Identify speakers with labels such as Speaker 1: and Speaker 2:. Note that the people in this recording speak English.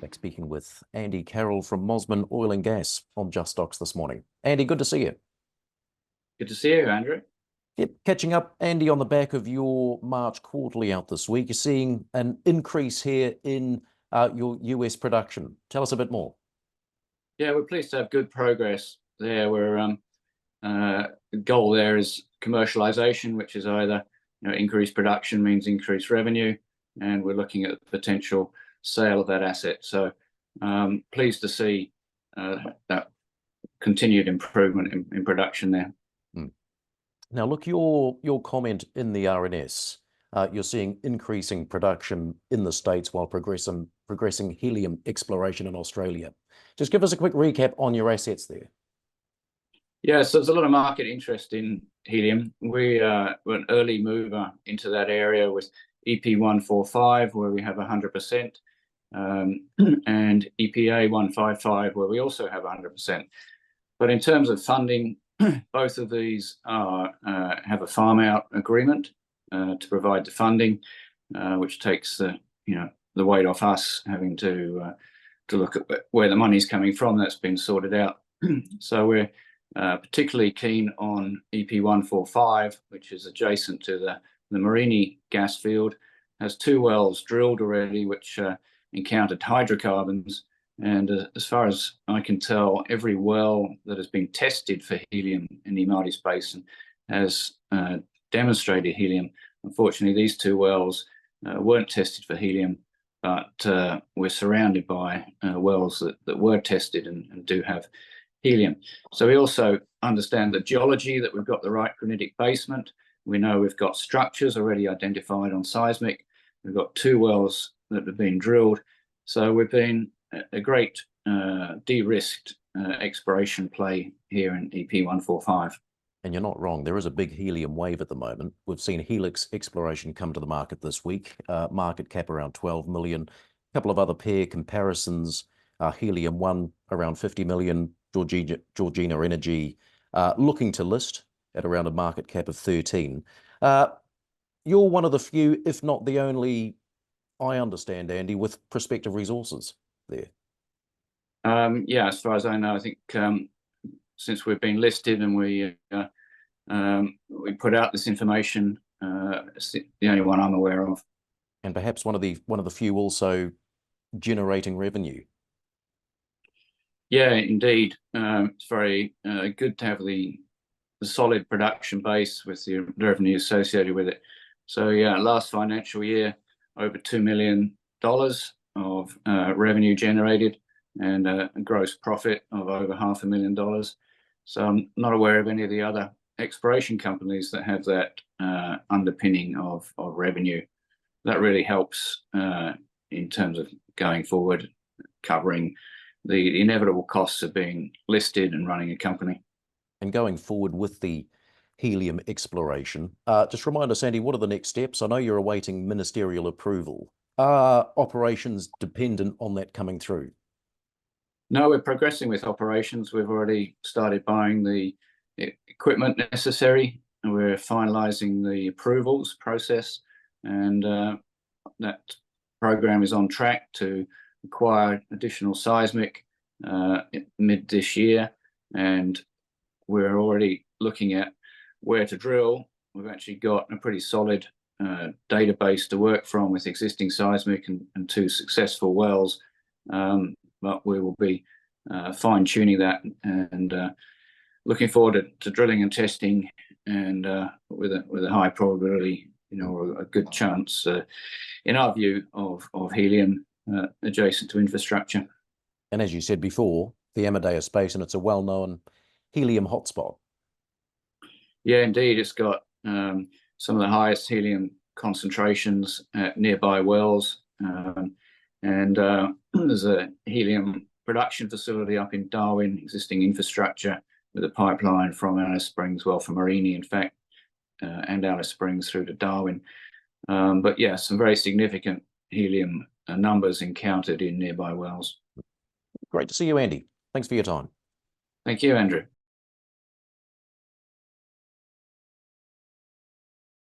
Speaker 1: Back speaking with Andy Carroll from Mosman Oil and Gas on JustStocks this morning. Andy, good to see you.
Speaker 2: Good to see you, Andrew.
Speaker 1: Yep, catching up, Andy, on the back of your March quarterly out this week. You're seeing an increase here in your US production. Tell us a bit more.
Speaker 2: Yeah, we're pleased to have good progress there. The goal there is commercialization, which is either increased production means increased revenue, and we're looking at the potential sale of that asset. So pleased to see that continued improvement in production there.
Speaker 1: Now, look, your comment in the RNS, you're seeing increasing production in the States while progressing helium exploration in Australia. Just give us a quick recap on your assets there.
Speaker 2: Yeah, so there's a lot of market interest in helium. We're an early mover into that area with EP145, where we have 100%, and EPA 155, where we also have 100%. But in terms of funding, both of these have a farm out agreement to provide the funding, which takes the weight off us having to look at where the money's coming from. That's been sorted out. So we're particularly keen on EP145, which is adjacent to the Mereenie gas field. Has 2 wells drilled already, which encountered hydrocarbons. And as far as I can tell, every well that has been tested for helium in the Amadeus Basin has demonstrated helium. Unfortunately, these 2 wells weren't tested for helium, but we're surrounded by wells that were tested and do have helium. So we also understand the geology, that we've got the right granitic basement. We know we've got structures already identified on seismic. We've got 2 wells that have been drilled. So we've been a great de-risked exploration play here in EP145.
Speaker 1: And you're not wrong. There is a big helium wave at the moment. We've seen Helix exploration come to the market this week, market cap around 12 million. A couple of other peer comparisons, Helium 1 around 50 million, Georgina Energy looking to list at around a market cap of 13. You're one of the few, if not the only, I understand, Andy, with prospective resources there.
Speaker 2: Yeah, as far as I know, I think since we've been listed and we put out this information, it's the only one I'm aware of.
Speaker 1: And perhaps one of the few also generating revenue.
Speaker 2: Yeah, indeed. It's very good to have the solid production base with the revenue associated with it. So yeah, last financial year, over $2 million of revenue generated, and a gross profit of over $500,000. So I'm not aware of any of the other exploration companies that have that underpinning of revenue. That really helps in terms of going forward, covering the inevitable costs of being listed and running a company.
Speaker 1: And going forward with the helium exploration, just remind us, Andy, what are the next steps? I know you're awaiting ministerial approval. Are operations dependent on that coming through?
Speaker 2: No, we're progressing with operations. We've already started buying the equipment necessary, and we're finalising the approvals process, and that program is on track to acquire additional seismic mid this year, and we're already looking at where to drill. We've actually got a pretty solid database to work from with existing seismic and 2 successful wells, but we will be fine-tuning that and looking forward to drilling and testing, and with a high probability, or a good chance, in our view, of helium adjacent to infrastructure.
Speaker 1: And as you said before, the Amadeus Basin, it's a well-known helium hotspot. Yeah,
Speaker 2: indeed. It's got some of the highest helium concentrations at nearby wells. And there's a helium production facility up in Darwin, existing infrastructure with a pipeline from Alice Springs, well, from Mereenie, in fact, and Alice Springs through to Darwin. But yeah, some very significant helium numbers encountered in nearby wells.
Speaker 1: Great to see you, Andy. Thanks for your time.
Speaker 2: Thank you, Andrew.